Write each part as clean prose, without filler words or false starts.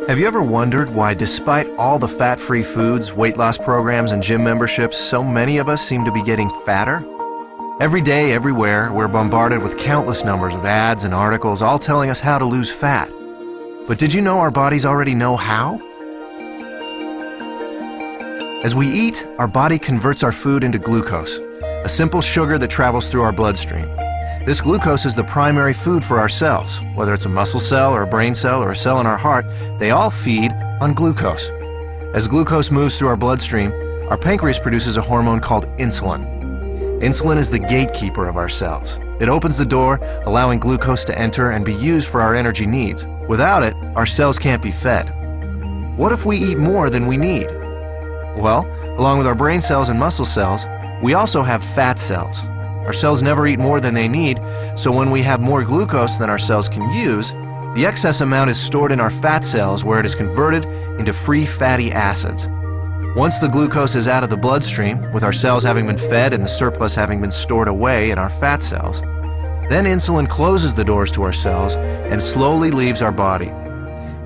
Have you ever wondered why, despite all the fat-free foods, weight loss programs, and gym memberships, so many of us seem to be getting fatter? Every day, everywhere, we're bombarded with countless numbers of ads and articles all telling us how to lose fat. But did you know our bodies already know how? As we eat, our body converts our food into glucose, a simple sugar that travels through our bloodstream. This glucose is the primary food for our cells. Whether it's a muscle cell or a brain cell or a cell in our heart, they all feed on glucose. As glucose moves through our bloodstream, our pancreas produces a hormone called insulin. Insulin is the gatekeeper of our cells. It opens the door, allowing glucose to enter and be used for our energy needs. Without it, our cells can't be fed. What if we eat more than we need? Well, along with our brain cells and muscle cells, we also have fat cells. Our cells never eat more than they need, so when we have more glucose than our cells can use, the excess amount is stored in our fat cells where it is converted into free fatty acids. Once the glucose is out of the bloodstream, with our cells having been fed and the surplus having been stored away in our fat cells, then insulin closes the doors to our cells and slowly leaves our body.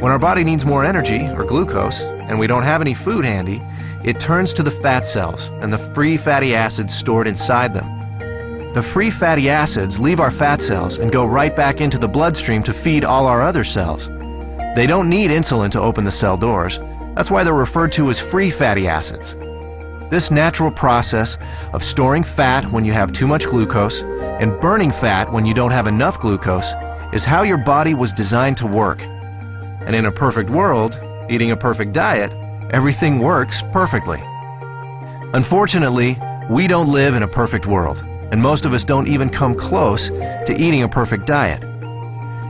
When our body needs more energy, or glucose, and we don't have any food handy, it turns to the fat cells and the free fatty acids stored inside them. The free fatty acids leave our fat cells and go right back into the bloodstream to feed all our other cells. They don't need insulin to open the cell doors. That's why they're referred to as free fatty acids. This natural process of storing fat when you have too much glucose and burning fat when you don't have enough glucose is how your body was designed to work. And in a perfect world, eating a perfect diet, everything works perfectly. Unfortunately, we don't live in a perfect world, and most of us don't even come close to eating a perfect diet.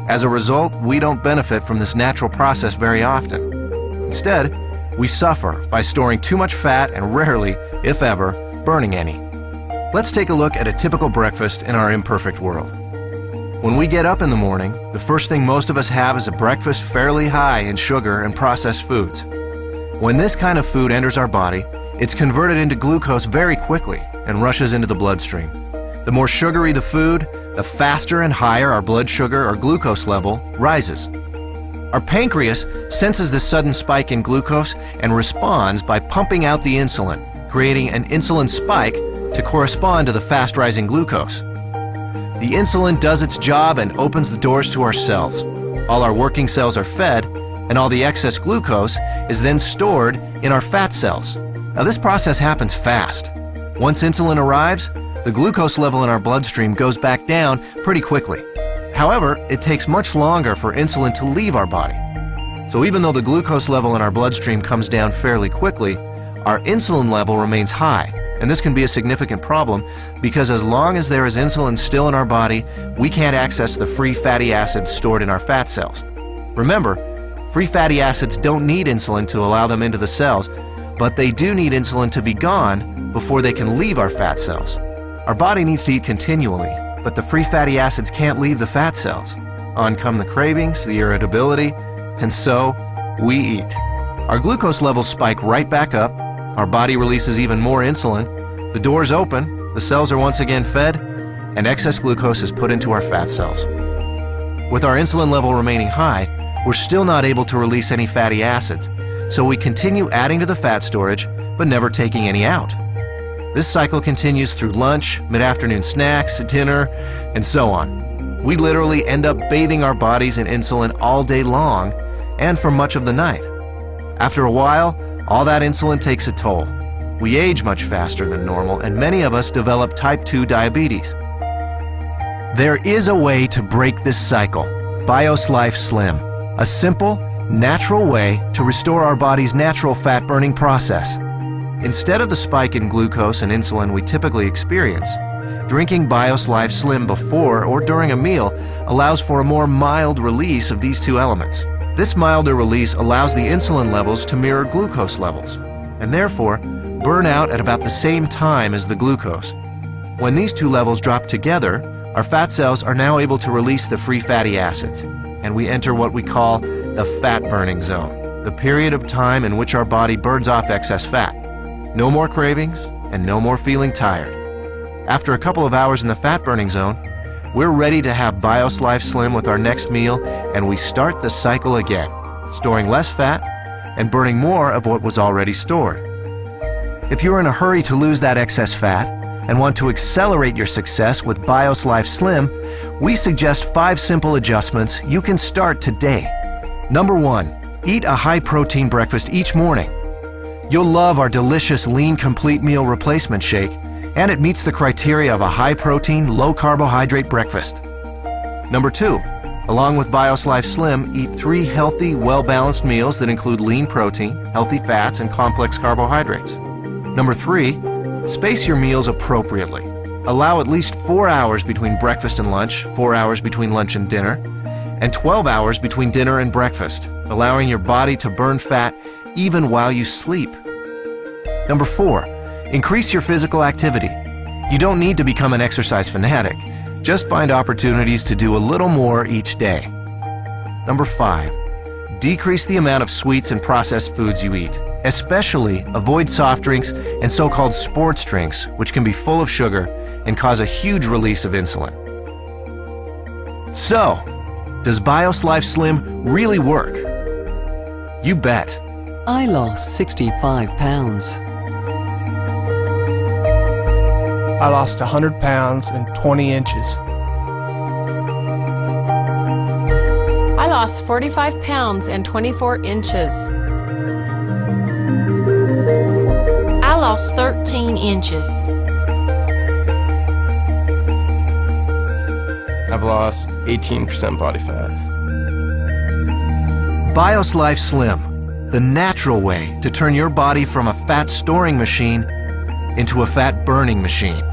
As a result, we don't benefit from this natural process very often. Instead, we suffer by storing too much fat and rarely, if ever, burning any. Let's take a look at a typical breakfast in our imperfect world. When we get up in the morning, the first thing most of us have is a breakfast fairly high in sugar and processed foods. When this kind of food enters our body, it's converted into glucose very quickly and rushes into the bloodstream. The more sugary the food, the faster and higher our blood sugar or glucose level rises. Our pancreas senses this sudden spike in glucose and responds by pumping out the insulin, creating an insulin spike to correspond to the fast-rising glucose. The insulin does its job and opens the doors to our cells. All our working cells are fed, and all the excess glucose is then stored in our fat cells. Now, this process happens fast. Once insulin arrives, the glucose level in our bloodstream goes back down pretty quickly. However, it takes much longer for insulin to leave our body. So even though the glucose level in our bloodstream comes down fairly quickly, our insulin level remains high. And this can be a significant problem because as long as there is insulin still in our body, we can't access the free fatty acids stored in our fat cells. Remember, free fatty acids don't need insulin to allow them into the cells, but they do need insulin to be gone before they can leave our fat cells. Our body needs to eat continually, but the free fatty acids can't leave the fat cells. On come the cravings, the irritability, and so we eat. Our glucose levels spike right back up, our body releases even more insulin, the doors open, the cells are once again fed, and excess glucose is put into our fat cells. With our insulin level remaining high, we're still not able to release any fatty acids, so we continue adding to the fat storage, but never taking any out. This cycle continues through lunch, mid-afternoon snacks, dinner, and so on. We literally end up bathing our bodies in insulin all day long and for much of the night. After a while, all that insulin takes a toll. We age much faster than normal, and many of us develop type 2 diabetes. There is a way to break this cycle, BIOS Life Slim, a simple, natural way to restore our body's natural fat-burning process. Instead of the spike in glucose and insulin we typically experience, drinking BIOS Life Slim before or during a meal allows for a more mild release of these two elements. This milder release allows the insulin levels to mirror glucose levels, and therefore burn out at about the same time as the glucose. When these two levels drop together, our fat cells are now able to release the free fatty acids, and we enter what we call the fat-burning zone, the period of time in which our body burns off excess fat. No more cravings, and no more feeling tired. After a couple of hours in the fat-burning zone, we're ready to have BIOS Life Slim with our next meal, and we start the cycle again. storing less fat and burning more of what was already stored. If you're in a hurry to lose that excess fat and want to accelerate your success with BIOS Life Slim, we suggest 5 simple adjustments you can start today. Number 1, eat a high-protein breakfast each morning. You'll love our delicious lean complete meal replacement shake, and it meets the criteria of a high-protein, low-carbohydrate breakfast. Number 2, along with BIOS Life Slim, eat 3 healthy, well-balanced meals that include lean protein, healthy fats, and complex carbohydrates. Number 3, space your meals appropriately. Allow at least 4 hours between breakfast and lunch, 4 hours between lunch and dinner, and 12 hours between dinner and breakfast, allowing your body to burn fat even while you sleep. Number 4, increase your physical activity. You don't need to become an exercise fanatic. Just find opportunities to do a little more each day. Number 5, decrease the amount of sweets and processed foods you eat. Especially avoid soft drinks and so-called sports drinks, which can be full of sugar and cause a huge release of insulin. So, does BIOS Life Slim really work? You bet. I lost 65 pounds. I lost 100 pounds and 20 inches. I lost 45 pounds and 24 inches. I lost 13 inches. I've lost 18% body fat. BIOS Life Slim, the natural way to turn your body from a fat storing machine into a fat burning machine.